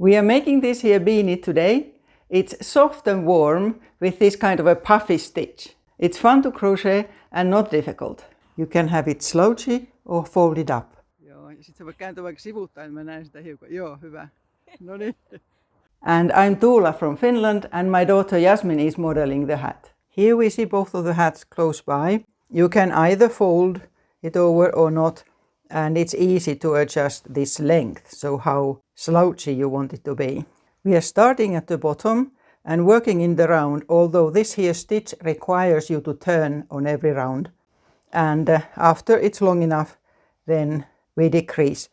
We are making this here beanie today. It's soft and warm with this kind of a puffy stitch. It's fun to crochet and not difficult. You can have it slouchy or folded up. Joo, ja sit sä voit kääntää vaikka sivuttain, mä näen sitä hiukan. Joo, hyvä. No niin. And I'm Tuula from Finland and my daughter Jasmine is modeling the hat. Here we see both of the hats close by. You can either fold it over or not, and it's easy to adjust this length, so how slouchy you want it to be. We are starting at the bottom and working in the round, although this here stitch requires you to turn on every round. And after it's long enough, then we decrease.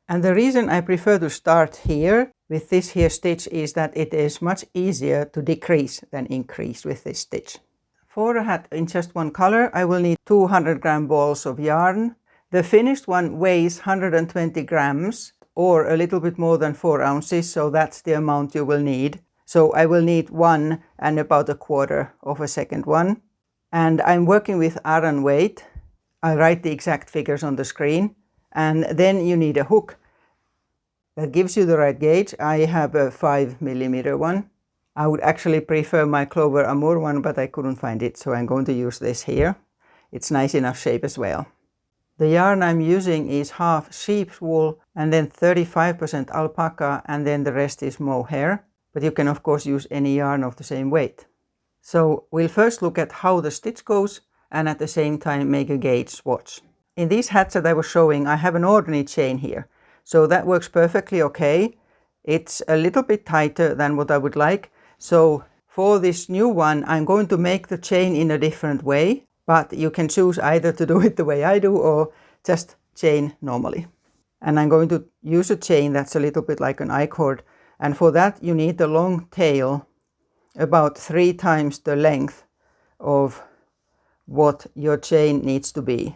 And the reason I prefer to start here with this here stitch is that it is much easier to decrease than increase with this stitch. For a hat in just one color, I will need 200-gram balls of yarn. The finished one weighs 120 grams or a little bit more than 4 ounces, so that's the amount you will need. So I will need one and about a quarter of a second one. And I'm working with Aran weight. I'll write the exact figures on the screen. And then you need a hook that gives you the right gauge. I have a 5mm one. I would actually prefer my Clover Amour one, but I couldn't find it, so I'm going to use this here. It's nice enough shape as well. The yarn I'm using is half sheep's wool and then 35% alpaca, and then the rest is mohair. But you can of course use any yarn of the same weight. So we'll first look at how the stitch goes and at the same time make a gauge swatch. In these hats that I was showing, I have an ordinary chain here. So that works perfectly okay. It's a little bit tighter than what I would like. So for this new one, I'm going to make the chain in a different way. But you can choose either to do it the way I do or just chain normally. And I'm going to use a chain that's a little bit like an I-cord. And for that you need a long tail, about 3 times the length of what your chain needs to be.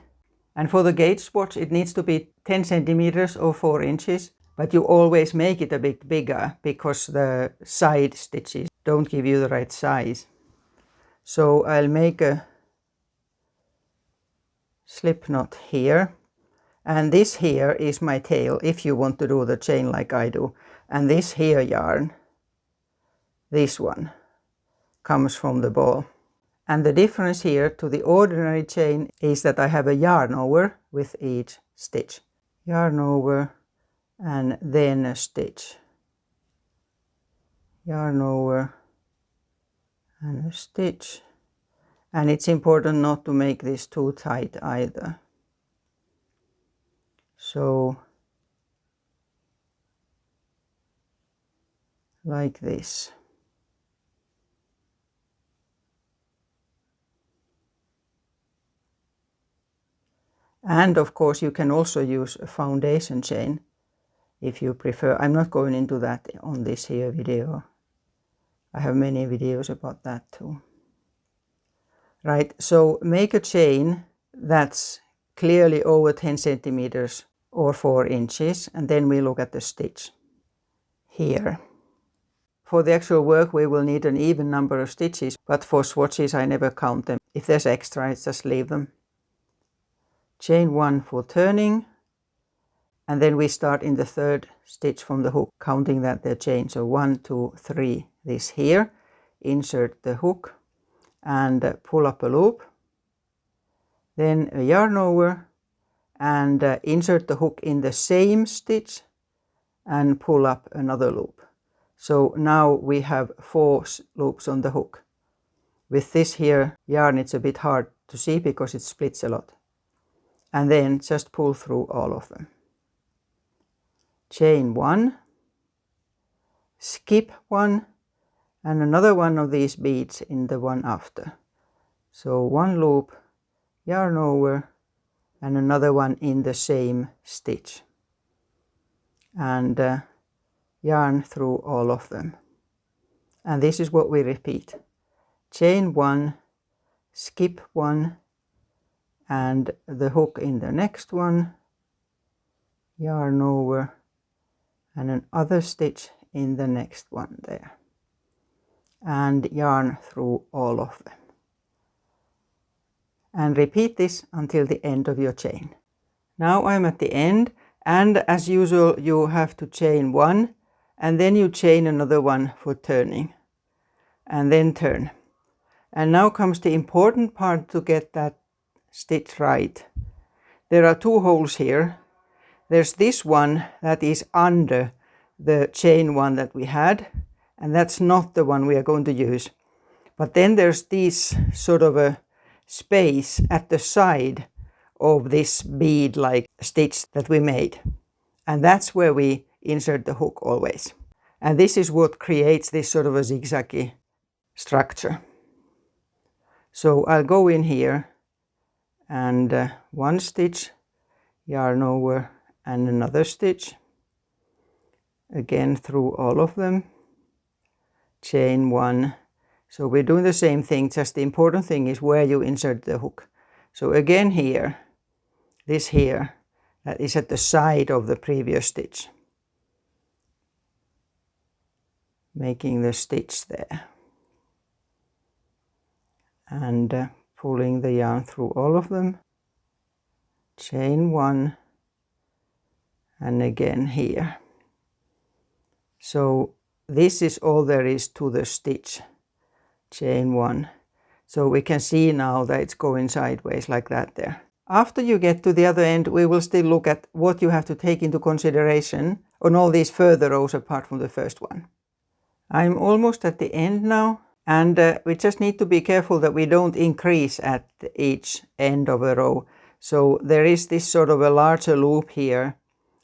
And for the gauge swatch, it needs to be 10 centimeters or 4 inches. But you always make it a bit bigger because the side stitches don't give you the right size. So I'll make a slip knot here. And this here is my tail if you want to do the chain like I do. And this here yarn, this one, comes from the ball. And the difference here to the ordinary chain is that I have a yarn over with each stitch. Yarn over and then a stitch. Yarn over and a stitch. And it's important not to make this too tight either. So like this. And of course you can also use a foundation chain if you prefer. I'm not going into that on this here video. I have many videos about that too. Right, so make a chain that's clearly over 10 centimeters or 4 inches, and then we look at the stitch here. For the actual work we will need an even number of stitches, but for swatches I never count them. If there's extra, I just leave them. Chain 1 for turning, and then we start in the 3rd stitch from the hook, counting that they're chained. So 1, 2, 3, this here. Insert the hook and pull up a loop. Then a yarn over and insert the hook in the same stitch and pull up another loop. So now we have 4 loops on the hook. With this here yarn it's a bit hard to see because it splits a lot. And then just pull through all of them. Chain 1, skip 1, and another one of these beads in the one after. So 1 loop, yarn over, and another one in the same stitch. And yarn through all of them. And this is what we repeat. Chain 1, skip 1, and the hook in the next one, yarn over, and another stitch in the next one there. And yarn through all of them. And repeat this until the end of your chain. Now I'm at the end And as usual, you have to chain one, and then you chain another one for turning, and then turn. And now comes the important part to get that stitch right. There are two holes here. There's this one that is under the chain one that we had, and that's not the one we are going to use. But then there's this sort of a space at the side of this bead-like stitch that we made. And that's where we insert the hook always. And this is what creates this sort of a zigzaggy structure. So I'll go in here and one stitch, yarn over, and another stitch, again through all of them, chain one. So we're doing the same thing, just the important thing is where you insert the hook. So again here, this here, that is at the side of the previous stitch, making the stitch there, and pulling the yarn through all of them, chain one, and again here. So this is all there is to the stitch, chain one. So we can see now that it's going sideways like that there. After you get to the other end, we will still look at what you have to take into consideration on all these further rows apart from the first one. I'm almost at the end now, and we just need to be careful that we don't increase at each end of a row. So there is this sort of a larger loop here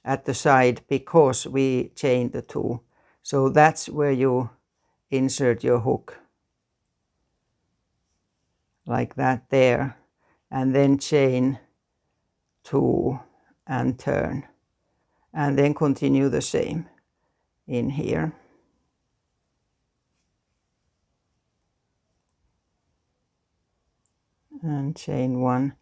at the side because we chained the two. So that's where you insert your hook, like that there, and then chain two and turn, and then continue the same in here. And chain one.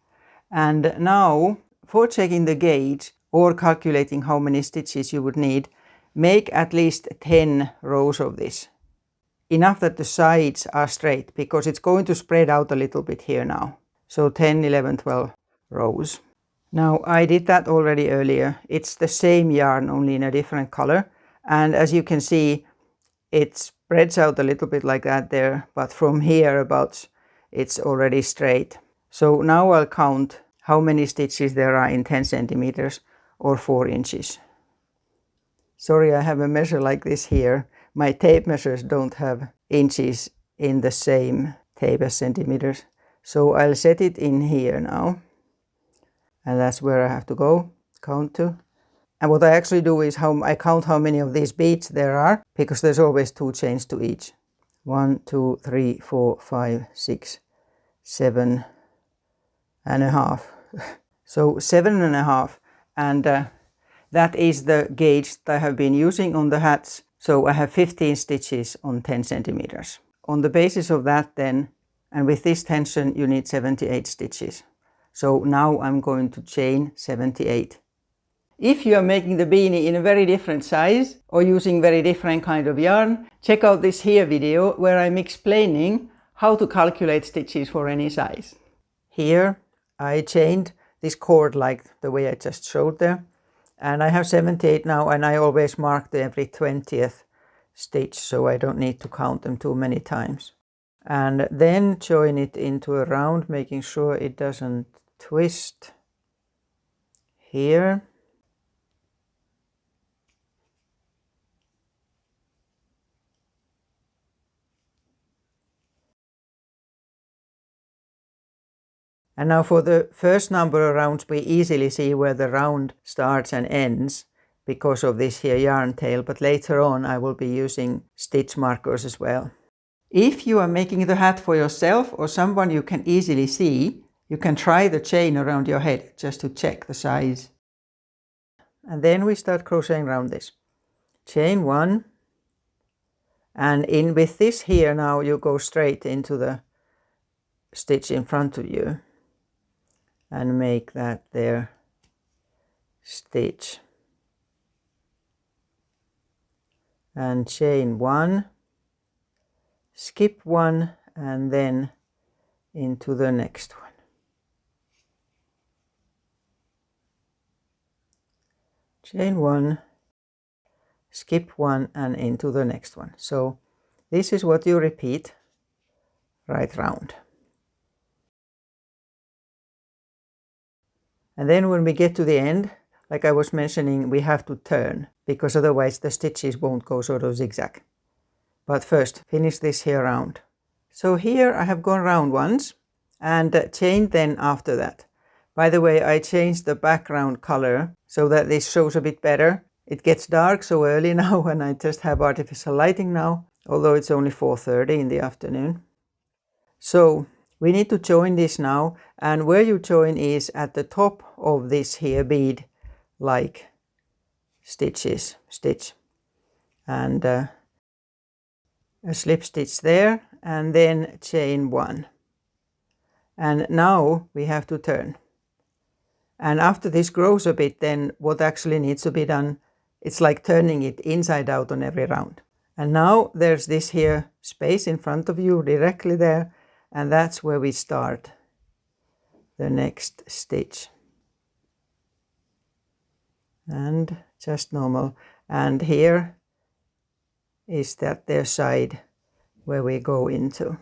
And now for checking the gauge or calculating how many stitches you would need, make at least 10 rows of this. Enough that the sides are straight, because it's going to spread out a little bit here now. So 10, 11, 12 rows. Now I did that already earlier. It's the same yarn, only in a different color. And as you can see, it spreads out a little bit like that there, but from here about it's already straight. So now I'll count how many stitches there are in 10 centimeters or 4 inches. Sorry, I have a measure like this here. My tape measures don't have inches in the same tape as centimeters. So I'll set it in here now. And that's where I have to go, count to. And what I actually do is I count how many of these beads there are, because there's always 2 chains to each. 1, 2, 3, 4, 5, 6, 7 and a half. So 7.5, and that is the gauge that I have been using on the hats. So I have 15 stitches on 10 centimeters. On the basis of that then, and with this tension, you need 78 stitches. So now I'm going to chain 78. If you are making the beanie in a very different size or using very different kind of yarn, check out this here video where I'm explaining how to calculate stitches for any size. Here I chained this cord like the way I just showed there, and I have 78 now, and I always mark every 20th stitch so I don't need to count them too many times. And then join it into a round, making sure it doesn't twist here. And now for the first number of rounds, we easily see where the round starts and ends because of this here yarn tail, but later on I will be using stitch markers as well. If you are making the hat for yourself or someone you can easily see, you can try the chain around your head just to check the size. And then we start crocheting around this. Chain one, and in with this here now you go straight into the stitch in front of you and make that there stitch, and chain one, skip one, and then into the next one. chain one, skip one and into the next one. So this is what you repeat right round. And then when we get to the end, like I was mentioning, we have to turn because otherwise the stitches won't go sort of zigzag. But first, finish this here round. So here I have gone round once and chained then after that. By the way, I changed the background color so that this shows a bit better. It gets dark so early now and I just have artificial lighting now, although it's only 4:30 in the afternoon. So we need to join this now, and where you join is at the top of this here bead like stitch and a slip stitch there and then chain one. And now we have to turn. And after this grows a bit, then what actually needs to be done, it's like turning it inside out on every round. And now there's this here space in front of you directly there, and that's where we start the next stitch. And just normal. And here is that their side where we go into.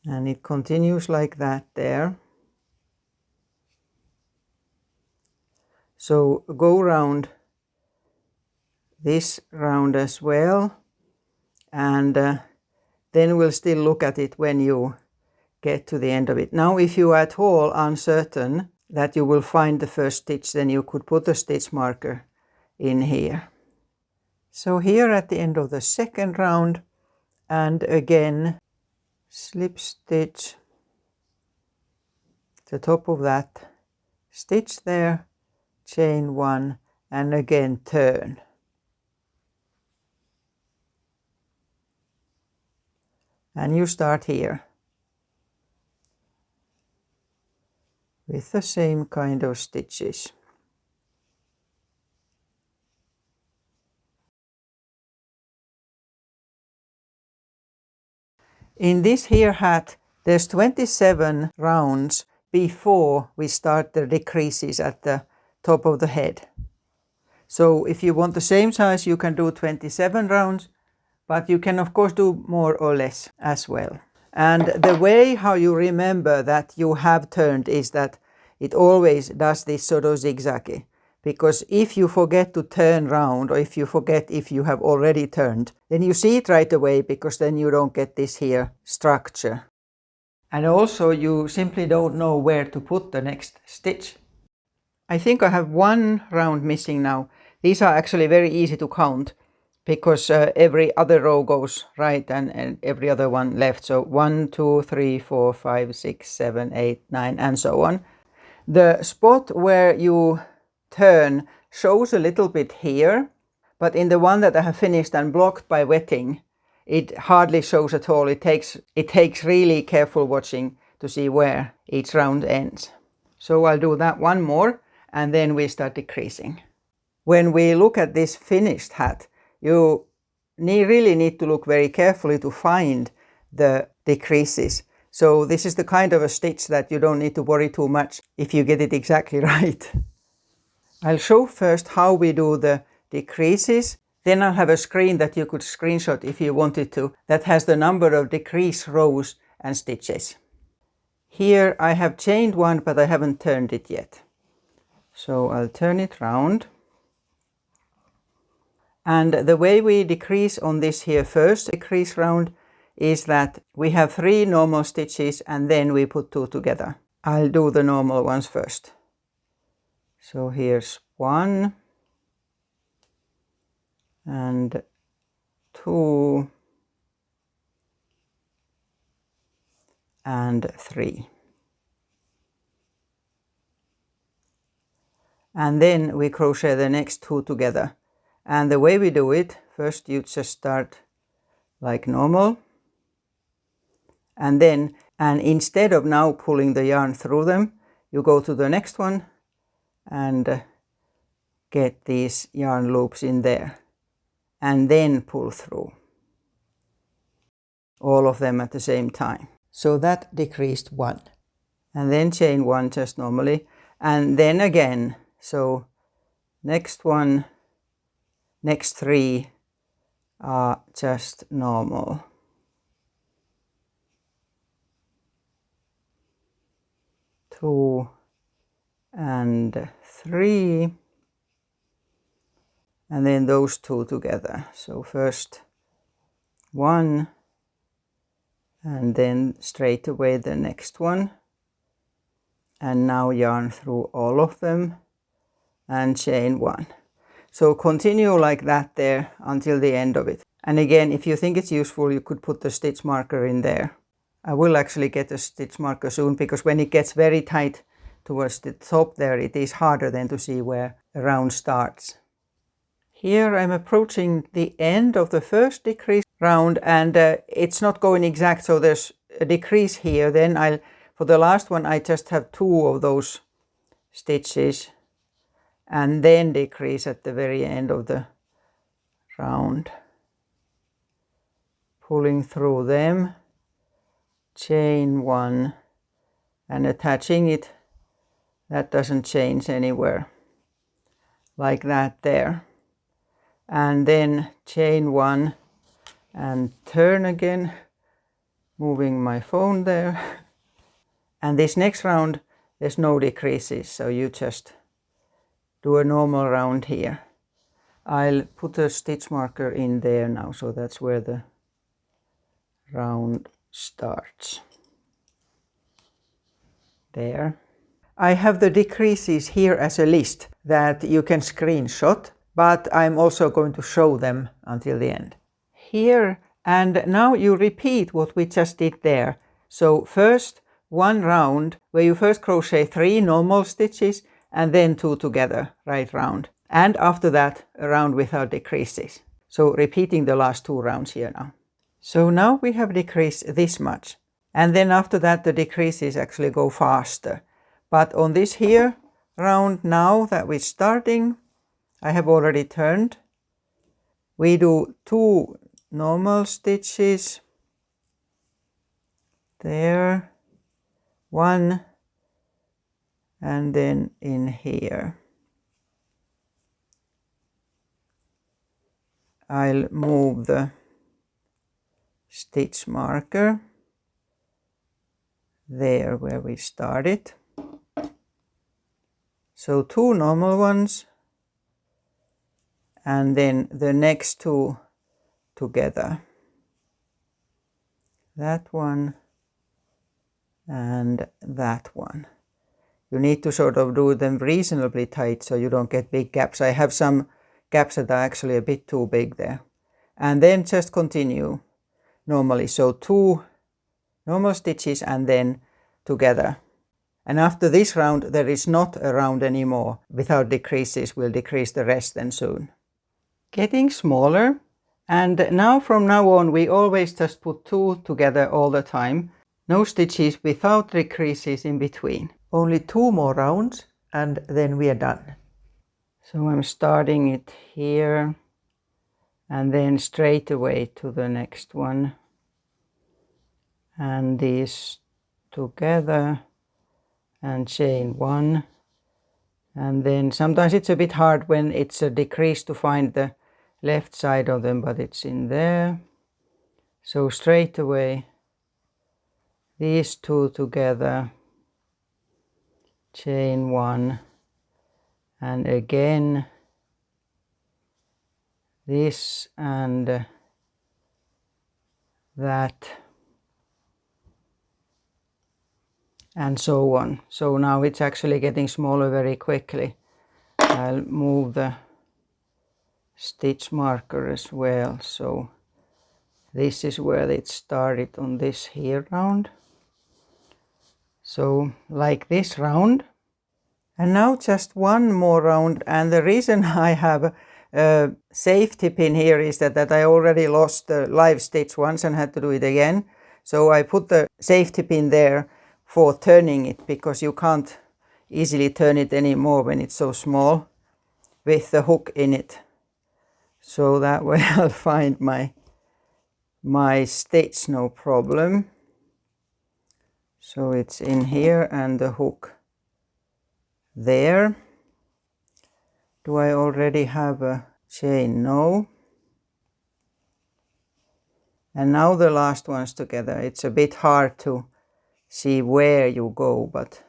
And it continues like that there. So go round this round as well, and then we'll still look at it when you get to the end of it. Now if you are at all uncertain that you will find the first stitch, then you could put a stitch marker in here. So here at the end of the second round, and again slip stitch, the top of that, stitch there, chain one, and again turn. And you start here with the same kind of stitches. In this here hat, there's 27 rounds before we start the decreases at the top of the head. So if you want the same size, you can do 27 rounds, but you can of course do more or less as well. And the way how you remember that you have turned is that it always does this sort of zigzaggy. Because if you forget to turn round, or if you forget if you have already turned, then you see it right away, because then you don't get this here structure. And also you simply don't know where to put the next stitch. I think I have one round missing now. These are actually very easy to count, because every other row goes right and every other one left. So 1, 2, 3, 4, 5, 6, 7, 8, 9 and so on. The spot where you turn shows a little bit here, but in the one that I have finished and blocked by wetting, it hardly shows at all. It takes really careful watching to see where each round ends. So I'll do that one more and then we start decreasing. When we look at this finished hat, you really need to look very carefully to find the decreases. So this is the kind of a stitch that you don't need to worry too much if you get it exactly right. I'll show first how we do the decreases. Then I'll have a screen that you could screenshot if you wanted to, that has the number of decrease rows and stitches. Here I have chained one, but I haven't turned it yet. So I'll turn it round. And the way we decrease on this here first decrease round is that we have 3 normal stitches and then we put 2 together. I'll do the normal ones first. So here's 1 and 2 and 3. And then we crochet the next 2 together. And the way we do it, first you just start like normal. And instead of now pulling the yarn through them, you go to the next one and get these yarn loops in there. And then pull through all of them at the same time. So that decreased 1. and then chain 1 just normally, and then again. So next one, next 3 are just normal. 2 and 3, and then those 2 together. So first 1, and then straight away the next one, and now yarn through all of them and chain 1. So continue like that there until the end of it. And again, if you think it's useful, you could put the stitch marker in there. I will actually get a stitch marker soon, because when it gets very tight towards the top there, it is harder then to see where the round starts. Here I'm approaching the end of the first decrease round, and it's not going exact, so there's a decrease here. Then for the last one I just have 2 of those stitches, and then decrease at the very end of the round, pulling through them, chain 1 and attaching it. That doesn't change anywhere, like that there, and then chain 1 and turn again, moving my phone there. And this next round there's no decreases, so you just do a normal round here. I'll put a stitch marker in there now, so that's where the round starts. There. I have the decreases here as a list that you can screenshot, but I'm also going to show them until the end. Here, and now you repeat what we just did there. So first 1 round where you first crochet 3 normal stitches and then 2 together, right round. And after that a round without decreases. So repeating the last 2 rounds here now. So now we have decreased this much. And then after that the decreases actually go faster. But on this here round now that we're starting, I have already turned. We do 2 normal stitches there, 1, and then in here. I'll move the stitch marker there where we started. So 2 normal ones, and then the next 2 together. That one and that one. You need to sort of do them reasonably tight so you don't get big gaps. I have some gaps that are actually a bit too big there. And then just continue normally. So 2 normal stitches and then together. And after this round there is not a round anymore. Without decreases, we'll decrease the rest then soon. Getting smaller, and now from now on we always just put 2 together all the time. No stitches without decreases in between. Only 2 more rounds and then we are done. So I'm starting it here and then straight away to the next one. And these together and chain 1. And then sometimes it's a bit hard when it's a decrease to find the left side of them, but it's in there. So straight away these 2 together, chain 1, and again this and that, and so on. So now it's actually getting smaller very quickly. I'll move the stitch marker as well. So this is where it started on this here round. So like this round. And now just 1 more round, and the reason I have a safety pin here is that I already lost the live stitch once and had to do it again. So I put the safety pin there for turning it, because you can't easily turn it anymore when it's so small with the hook in it. So that way I'll find my stitch no problem. So it's in here and the hook there. Do I already have a chain? No. And now the last ones together. It's a bit hard to see where you go, but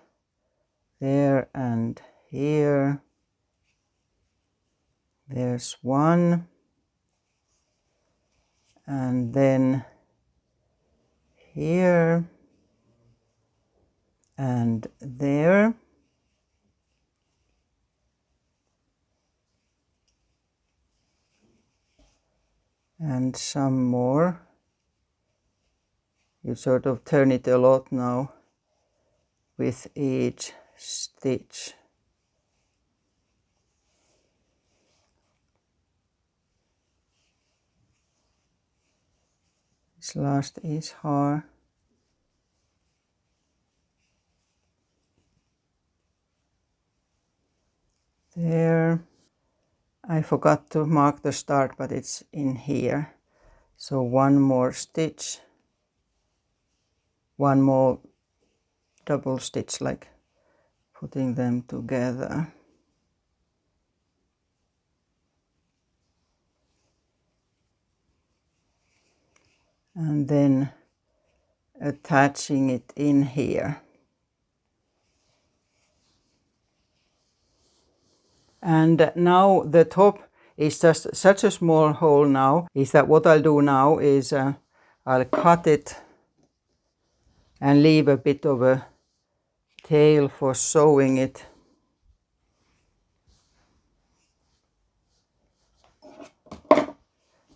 there and here. There's one. And then here and there. And some more. You sort of turn it a lot now with each stitch. This last is hard. There. I forgot to mark the start, but it's in here. So one more stitch, one more double stitch, like putting them together. And then attaching it in here. And now the top is just such a small hole now, is that what I'll do now is I'll cut it and leave a bit of a tail for sewing it.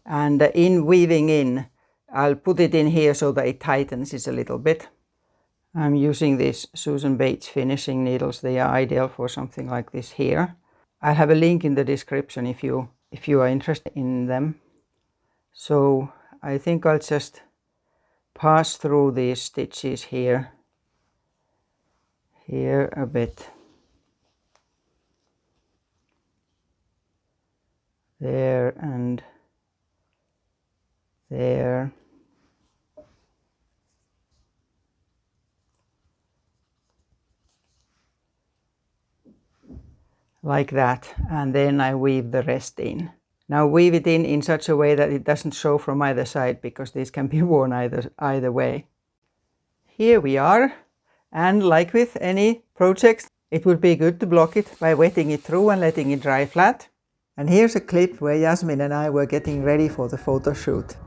And in weaving in, I'll put it in here so that it tightens it a little bit. I'm using these Susan Bates finishing needles. They are ideal for something like this here. I'll have a link in the description if you are interested in them. So I think I'll just pass through these stitches here a bit, there and there, like that, and then I weave the rest in. Now weave it in such a way that it doesn't show from either side, because these can be worn either way. Here we are, and like with any project, it would be good to block it by wetting it through and letting it dry flat. And here's a clip where Jasmine and I were getting ready for the photo shoot.